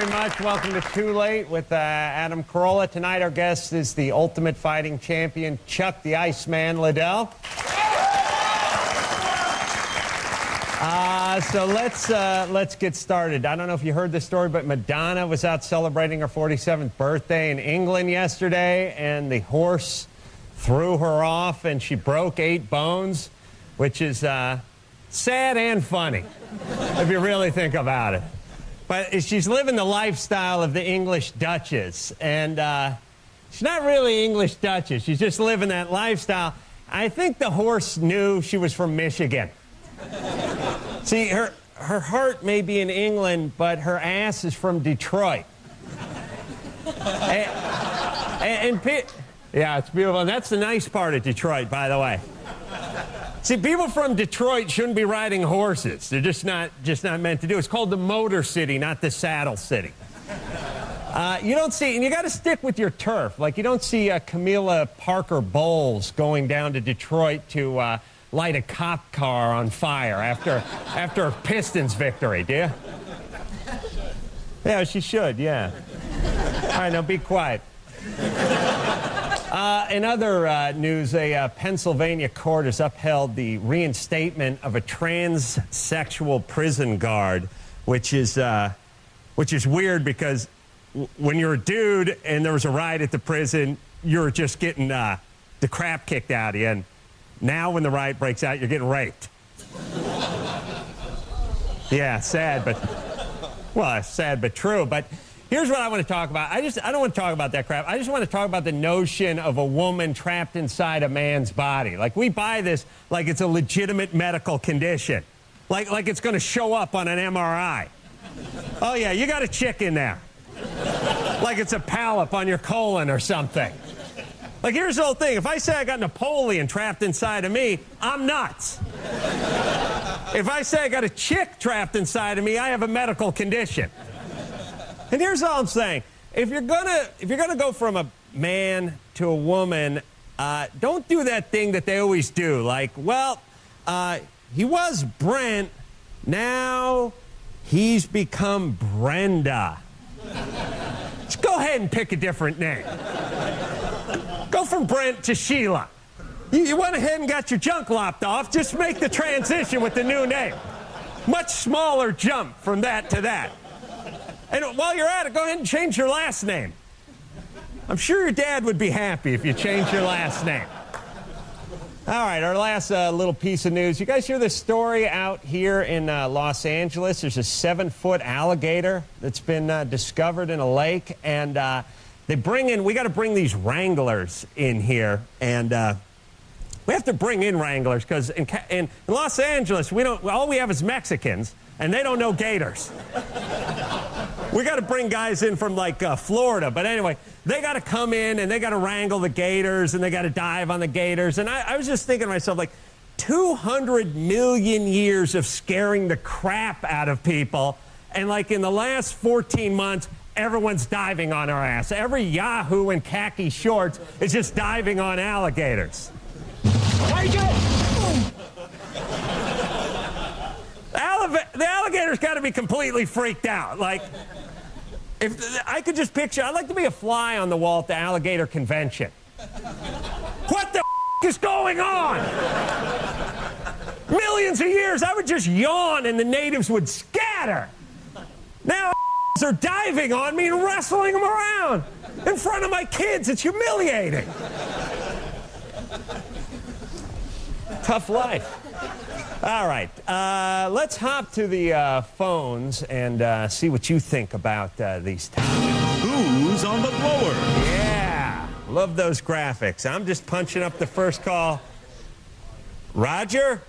very much. Welcome to Too Late with Adam Carolla. Tonight our guest is the Ultimate Fighting Champion, Chuck the Iceman Liddell. So let's get started. I don't know if you heard this story, but Madonna was out celebrating her 47th birthday in England yesterday, and the horse threw her off, and she broke 8 bones, which is sad and funny, if you really think about it. But she's living the lifestyle of the English Duchess, and she's not really English Duchess. She's just living that lifestyle. I think the horse knew she was from Michigan. See, her heart may be in England, but her ass is from Detroit. Yeah, it's beautiful. And that's the nice part of Detroit, by the way. See, people from Detroit shouldn't be riding horses. They're just not meant to do it. It's called the Motor City, not the Saddle City. You don't see, and you got to stick with your turf. Like, you don't see Camilla Parker Bowles going down to Detroit to light a cop car on fire after a Pistons victory, do you? Yeah, she should, yeah. All right, now be quiet. In other news, a Pennsylvania court has upheld the reinstatement of a transsexual prison guard, which is weird because when you're a dude and there was a riot at the prison, you're just getting the crap kicked out of you. And now when the riot breaks out, you're getting raped. Yeah, sad, but true. But here's what I want to talk about. I don't want to talk about that crap. I just want to talk about the notion of a woman trapped inside a man's body. Like, we buy this like it's a legitimate medical condition. Like it's going to show up on an MRI. Oh, yeah, you got a chick in there. Like it's a polyp on your colon or something. Like, here's the whole thing. If I say I got Napoleon trapped inside of me, I'm nuts. If I say I got a chick trapped inside of me, I have a medical condition. And here's all I'm saying. If you're gonna go from a man to a woman, don't do that thing that they always do. Like, well, he was Brent, now he's become Brenda. Just go ahead and pick a different name. Go from Brent to Sheila. You went ahead and got your junk lopped off. Just make the transition with the new name. Much smaller jump from that to that. And while you're at it, go ahead and change your last name. I'm sure your dad would be happy if you changed your last name. All right, our last little piece of news. You guys hear this story out here in Los Angeles? There's a 7-foot alligator that's been discovered in a lake, and we got to bring these wranglers in here, and we have to bring in wranglers because in Los Angeles, all we have is Mexicans, and they don't know gators. We got to bring guys in from, like, Florida. But anyway, they got to come in, and they got to wrangle the gators, and they got to dive on the gators. And I was just thinking to myself, like, 200 million years of scaring the crap out of people. And, like, in the last 14 months, everyone's diving on our ass. Every yahoo in khaki shorts is just diving on alligators. The alligator's got to be completely freaked out. Like, if I could just picture, I'd like to be a fly on the wall at the alligator convention. What the is going on? Millions of years, I would just yawn and the natives would scatter. Now are diving on me and wrestling them around in front of my kids. It's humiliating. Tough life. All right, let's hop to the phones and see what you think about these topics. Who's on the blower? Yeah, love those graphics. I'm just punching up the first call. Roger?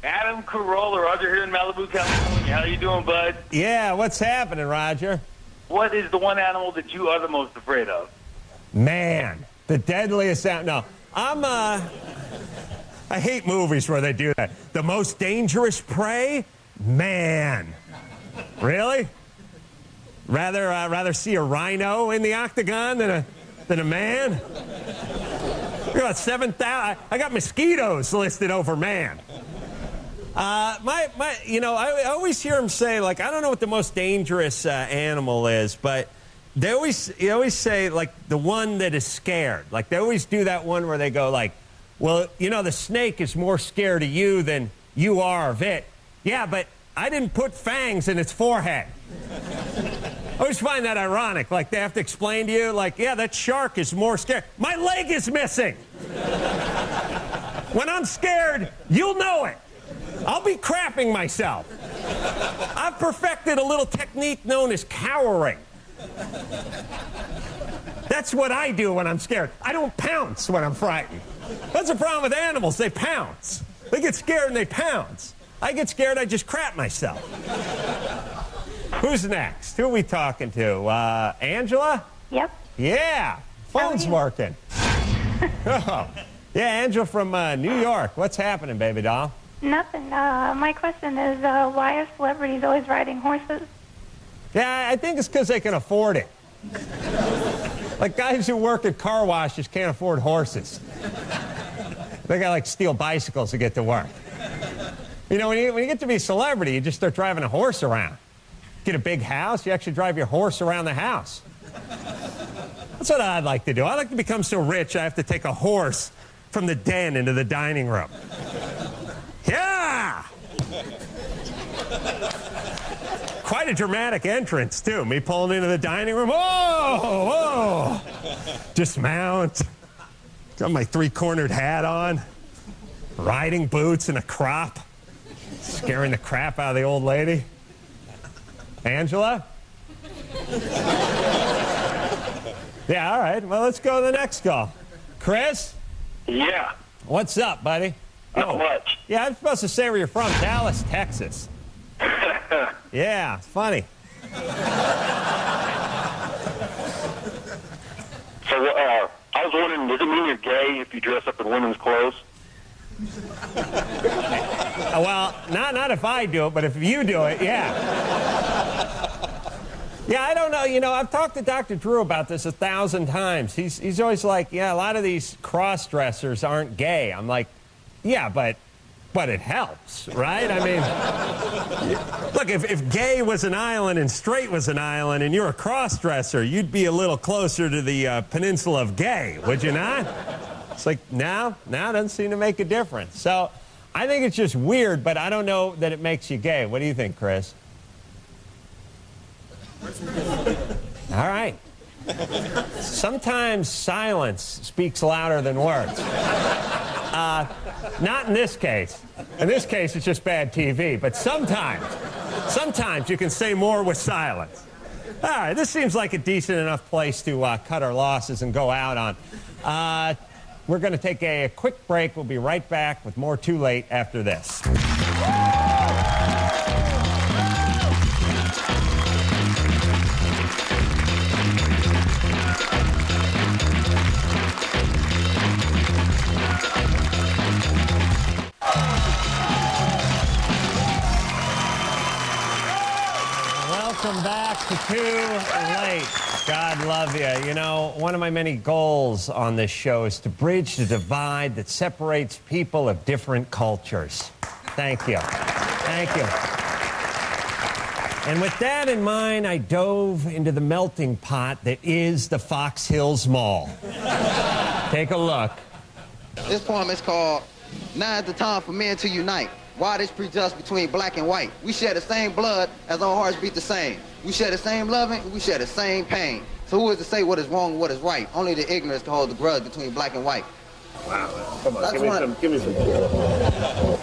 Adam Carolla, Roger here in Malibu, California. How you doing, bud? Yeah, what's happening, Roger? What is the one animal that you are the most afraid of? Man, the deadliest animal. No, I hate movies where they do that. The most dangerous prey? Man. Really? Rather see a rhino in the octagon than a man? I got 7,000. I got mosquitoes listed over man. I always hear them say, like, I don't know what the most dangerous animal is, but they always say, like, the one that is scared. Like, they always do that one where they go, like, well, the snake is more scared of you than you are of it. Yeah, but I didn't put fangs in its forehead. I always find that ironic. Like, they have to explain to you, like, yeah, that shark is more scared. My leg is missing. When I'm scared, you'll know it. I'll be crapping myself. I've perfected a little technique known as cowering. That's what I do when I'm scared. I don't pounce when I'm frightened. That's the problem with animals. They pounce. They get scared and they pounce. I get scared, I just crap myself. Who's next? Who are we talking to? Angela? Yep. Yeah. Phone's working. Oh. Yeah, Angela from New York. What's happening, baby doll? Nothing. My question is, why are celebrities always riding horses? Yeah, I think it's because they can afford it. Like guys who work at car washes can't afford horses. They got like steal bicycles to get to work. When you get to be a celebrity, you just start driving a horse around. Get a big house, you actually drive your horse around the house. That's what I'd like to do. I'd like to become so rich I have to take a horse from the den into the dining room. Yeah! Quite a dramatic entrance, too. Me pulling into the dining room. Oh! Dismount. Got my three-cornered hat on. Riding boots and a crop. Scaring the crap out of the old lady. Angela? Yeah, all right. Well, let's go to the next call. Chris? Yeah. What's up, buddy? Not much. Yeah, I'm supposed to say where you're from. Dallas, Texas. Yeah, it's funny. So, I was wondering, does it mean you're gay if you dress up in women's clothes? Well, not if I do it, but if you do it, yeah. Yeah, I don't know. I've talked to Dr. Drew about this 1,000 times. He's always like, yeah, a lot of these cross-dressers aren't gay. I'm like, yeah, but it helps, right? I mean, look, if gay was an island and straight was an island and you're a cross-dresser, you'd be a little closer to the peninsula of gay, would you not? It's like, now it doesn't seem to make a difference. So I think it's just weird, but I don't know that it makes you gay. What do you think, Chris? All right. Sometimes silence speaks louder than words. Not in this case. In this case, it's just bad TV. But sometimes you can say more with silence. All right, this seems like a decent enough place to cut our losses and go out on. We're going to take a quick break. We'll be right back with more Too Late after this. Welcome back to Too Late. God love you. One of my many goals on this show is to bridge the divide that separates people of different cultures. Thank you. Thank you. And with that in mind, I dove into the melting pot that is the Fox Hills Mall. Take a look. This poem is called Now is the Time for Men to Unite. Why this prejudice between black and white? We share the same blood as our hearts beat the same. We share the same loving, we share the same pain. So who is to say what is wrong and what is right? Only the ignorance can hold the grudge between black and white. Wow. Come on, give me some.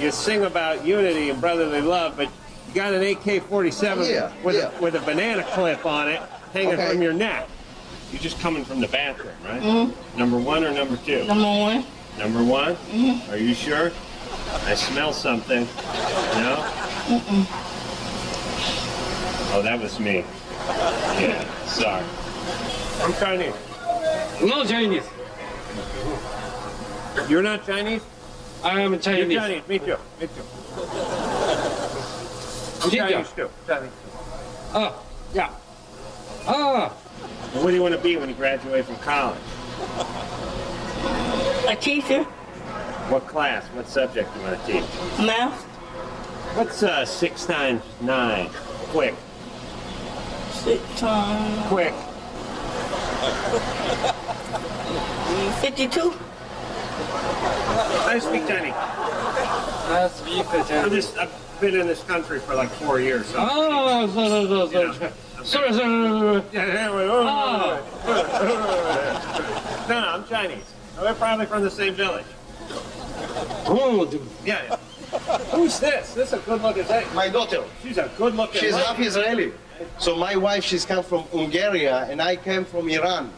You sing about unity and brotherly love, but you got an AK-47 with a banana clip on it hanging from your neck. You're just coming from the bathroom, right? Mm-hmm. Number one or number two? Number one. Number one? Mm-hmm. Are you sure? I smell something. No? Mm-mm. Oh, that was me. Yeah, sorry. I'm Chinese. No Chinese. You're not Chinese? I am Chinese. You're Chinese. Me too. Me too. I'm Chinese too. Chinese. Oh, yeah. Oh. Well, what do you want to be when you graduate from college? A teacher. What class? What subject do you want to teach? Math. What's 6 times 9? Quick. 6 times Quick. 52. I speak Chinese. I've been in this country for like 4 years. So sorry. No, I'm Chinese. We're probably from the same village. Yeah. Who's this? This is a good-looking thing. My daughter. She's a good-looking She's lady. half Israeli. So my wife, she's come from Hungary, and I came from Iran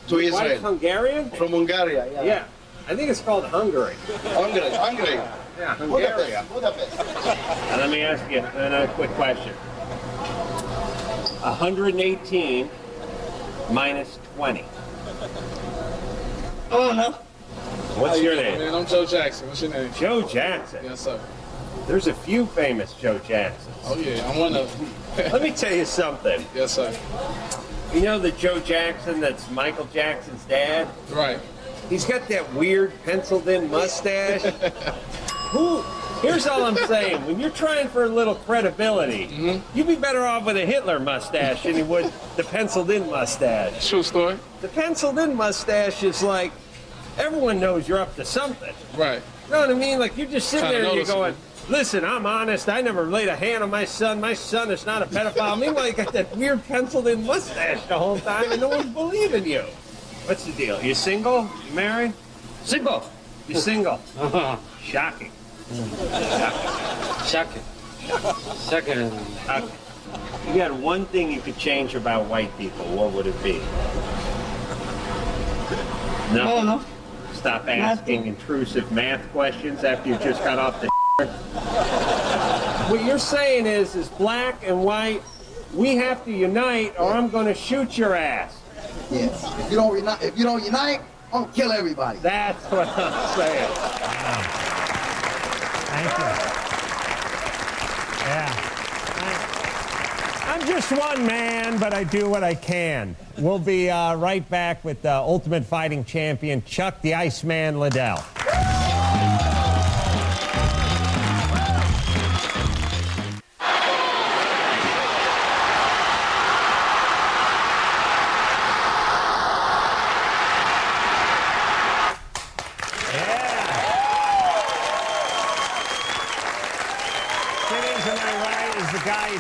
to Israel. Wife's Hungarian? From Hungary, yeah. Yeah. I think it's called Hungary. Hungary. Yeah, Hungary. Budapest. Now, let me ask you another quick question. 118 minus 20. Oh, no. What's your name? Man, I'm Joe Jackson. What's your name? Joe Jackson. Yes, sir. There's a few famous Joe Jacksons. Oh, yeah, I'm one of them. Let me tell you something. Yes, sir. You know the Joe Jackson that's Michael Jackson's dad? Right. He's got that weird penciled-in mustache. Here's all I'm saying. When you're trying for a little credibility, you'd be better off with a Hitler mustache than you would the penciled-in mustache. True story. The penciled-in mustache is like, everyone knows you're up to something. Right. You know what I mean? Like, you're just sitting Kinda there and you're noticeable. going, listen, I'm honest. I never laid a hand on my son. My son is not a pedophile. Meanwhile, you got that weird penciled-in mustache the whole time, and no one's believing you. What's the deal? You single? You married? Single. You single? Shocking. Second. Okay. You got one thing you could change about white people. What would it be? No. Oh, no. Stop asking intrusive math questions after you just got off the. What you're saying is black and white, we have to unite, or I'm going to shoot your ass. Yes. If you don't unite, I'm gonna kill everybody. That's what I'm saying. Thank you. Yeah. I'm just one man, but I do what I can. We'll be right back with the Ultimate Fighting Champion, Chuck the Iceman Liddell.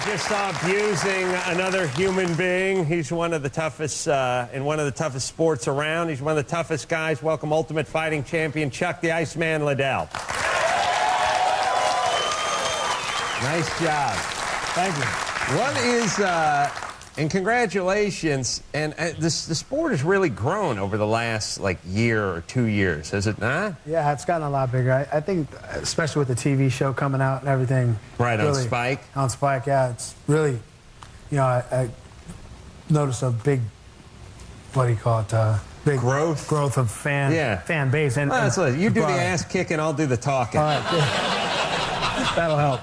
Just saw abusing another human being. He's one of the toughest in one of the toughest sports around. He's one of the toughest guys. Welcome, Ultimate Fighting Champion Chuck the Iceman Liddell. Nice job. Thank you. What is and congratulations. And the sport has really grown over the last year or 2 years, has it not? Yeah, it's gotten a lot bigger. I think, especially with the TV show coming out and everything. Right, really, on Spike? On Spike, yeah. It's really, I noticed a big, what do you call it? Big growth of fan base. And, well, and you do the ass kicking, I'll do the talking. All right. That'll help.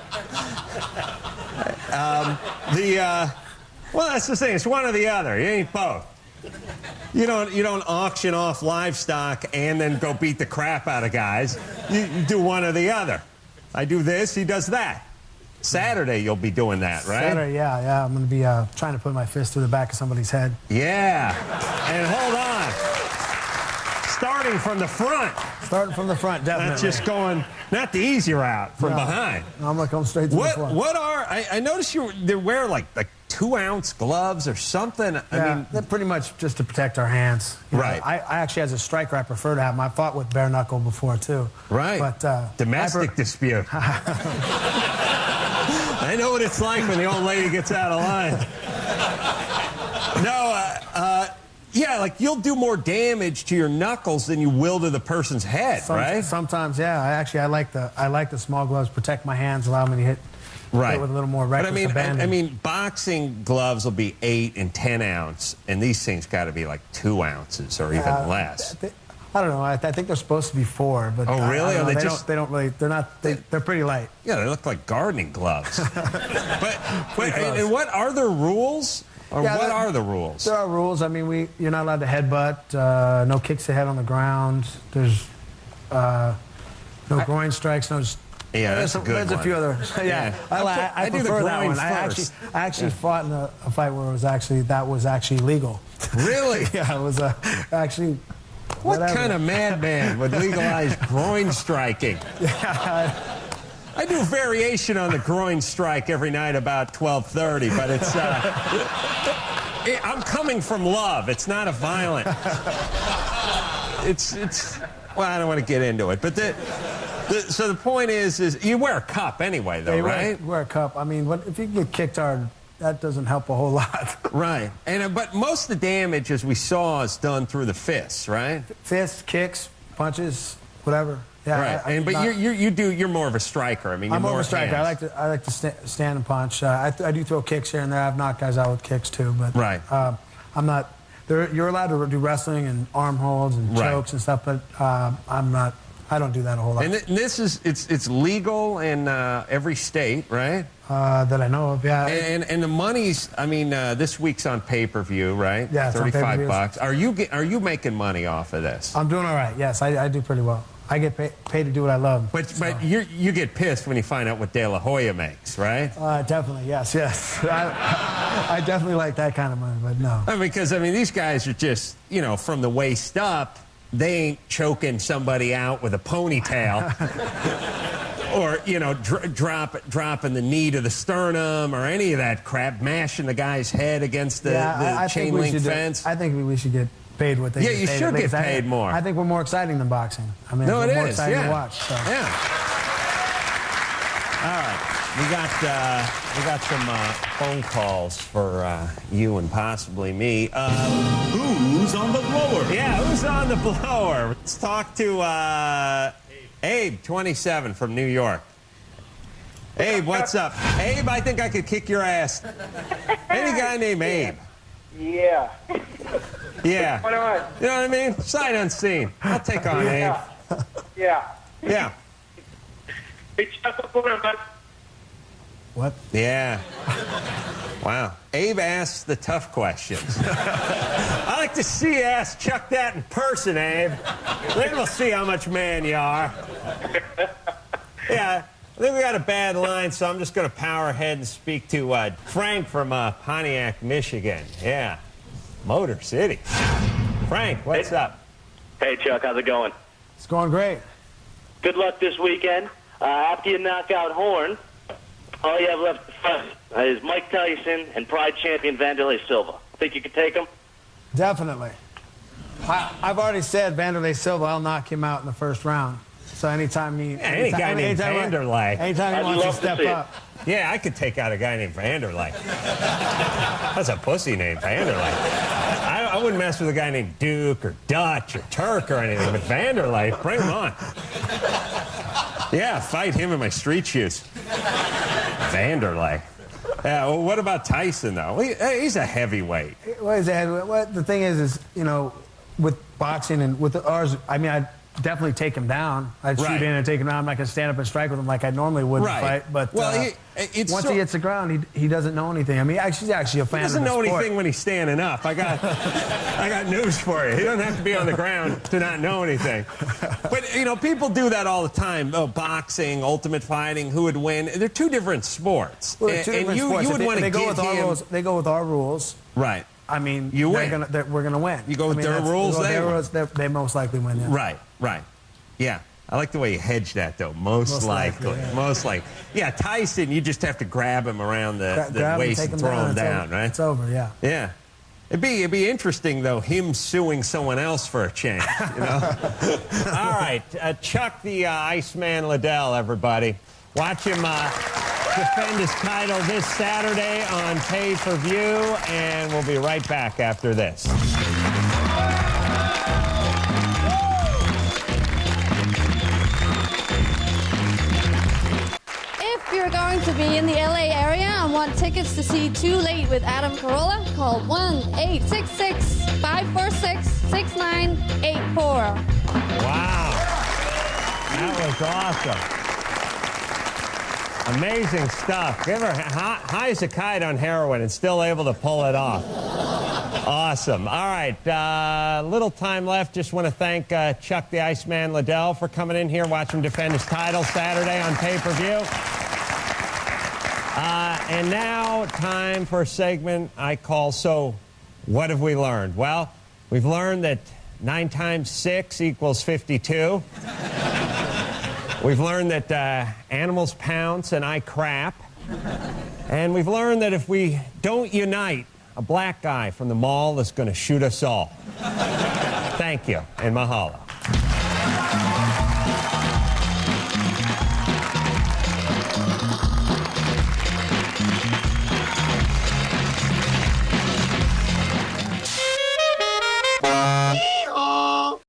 Well, that's the thing. It's one or the other. You ain't both. You don't auction off livestock and then go beat the crap out of guys. You do one or the other. I do this, he does that. Saturday you'll be doing that, right? Saturday, yeah. I'm going to be trying to put my fist through the back of somebody's head. Yeah. And hold on. Starting from the front. Starting from the front, definitely. Not just going, not the easy route from behind. I'm going to come straight to the front. What are, I noticed they wear like 2-ounce gloves or something. Yeah, I mean, they're pretty much just to protect our hands. Right. I actually, as a striker, I prefer to have them. I fought with bare knuckle before, too. Right. But domestic dispute. I know what it's like when the old lady gets out of line. No, yeah, you'll do more damage to your knuckles than you will to the person's head, right? Sometimes, yeah. I like the small gloves, protect my hands, allow me to hit right with a little more reckless abandon. I mean, boxing gloves will be 8 and 10 ounce, and these things got to be 2 ounces or even less. I don't know. I think they're supposed to be 4, but oh really? They're pretty light. Yeah, they look like gardening gloves. And what are the rules? Or yeah, what are the rules? There are rules. I mean, you're not allowed to headbutt. No kicks to head on the ground. There's no groin strikes. No Yeah, that's a good There's one. a few other. Yeah, I do the prefer that groin one. I first. actually fought in a fight where that was actually legal. Really? Yeah, it was actually. What Whatever. kind of madman would legalize groin striking? Yeah, I do variation on the groin strike every night about 12:30, but it's I'm coming from love. It's not a violent. It's well, I don't want to get into it, but so the point is you wear a cup anyway, though, yeah, right? Wear a cup. I mean, if you get kicked hard, that doesn't help a whole lot. Right, but most of the damage, as we saw, is done through the fists, right? Fists, kicks, punches, whatever. Yeah, right. But you're more of a striker. I mean, I'm you're more of a striker. hands. I like to stand and punch. I do throw kicks here and there. I've knocked guys out with kicks too, but right. I'm not. You're allowed to do wrestling and arm holds and chokes and stuff, but I'm not. I don't do that a whole lot. And this is it's legal in every state, right? That I know of, yeah. And the money's, I mean, this week's on pay-per-view, right? Yeah, it's on $35 pay-per-view. bucks. Are you making money off of this? I'm doing all right. Yes, I do pretty well. I get paid to do what I love. But you get pissed when you find out what De La Hoya makes, right? Definitely, yes. I definitely like that kind of money, but no. Because these guys are just, from the waist up, they ain't choking somebody out with a ponytail. Or, dropping the knee to the sternum or any of that crap, mashing the guy's head against the chain link fence. I think we should get paid what they get paid. Yeah, you should get paid more. I think we're more exciting than boxing. I mean, no, it's it more is, exciting to watch. So. Yeah. All right. We got some phone calls for you and possibly me. Who's on the blower? Yeah, who's on the blower? Let's talk to Abe, 27, from New York. Abe, what's up? Abe, I think I could kick your ass. Any guy named Abe. Yeah. Yeah. What on? You know what I mean? Sight unseen. I'll take on Abe. Yeah. Yeah. Hey, Chuck, what's going on, bud? What? Yeah. Wow. Abe asks the tough questions. I like to see you ask Chuck that in person, Abe. Then we'll see how much man you are. Yeah, I think we got a bad line, so I'm just going to power ahead and speak to Frank from Pontiac, Michigan. Yeah. Motor City. Frank, what's up? Hey, Chuck, how's it going? It's going great. Good luck this weekend. After you knock out Horn, all you have left to fight is Mike Tyson and Pride champion Vanderlei Silva. Think you could take him? Definitely. I've already said Vanderlei Silva, I'll knock him out in the first round. So anytime he... Any guy named Vanderlei. Anytime he wants to step up. Yeah, I could take out a guy named Vanderlei. That's a pussy named Vanderlei. I wouldn't mess with a guy named Duke or Dutch or Turk or anything, but Vanderlei, bring him on. Yeah, fight him in my street shoes. Vanderlei. Yeah, well, what about Tyson, though? He's a heavyweight. What is that? What the thing is, with boxing and with ours, I mean, I'd definitely take him down. I'd shoot in and take him down. I'm not going to stand up and strike with him like I normally would in a fight. But once he hits the ground, he doesn't know anything. I mean, he's actually a fan of the sport. He doesn't know anything when he's standing up. I got news for you. He doesn't have to be on the ground to not know anything. But, people do that all the time. Oh, boxing, ultimate fighting, who would win. They're two different sports. Well, they're two different sports. You would want to give him... They go with our rules. Right. I mean, we're going to win. You go with their rules, they most likely win. Yeah. Right. Yeah. I like the way you hedge that, though. Most likely. Yeah. Most likely. Yeah, Tyson, you just have to grab him around the waist and throw him down, right? It's over, yeah. Yeah. It'd be interesting, though, him suing someone else for a change, All right. Chuck the Iceman Liddell, everybody. Watch him defend his title this Saturday on pay-per-view, and we'll be right back after this. If you're going to be in the LA area and want tickets to see Too Late with Adam Carolla, call 1-866-546-6984. Wow. That was awesome. Amazing stuff. Give her high as a kite on heroin and still able to pull it off. Awesome. All right, little time left. Just want to thank Chuck the Iceman Liddell for coming in here. Watch him defend his title Saturday on pay-per-view. And now time for a segment I call So What Have We Learned? Well, we've learned that 9 times 6 equals 52. We've learned that animals pounce and I crap. And we've learned that if we don't unite, a black guy from the mall is going to shoot us all. Thank you, and mahalo.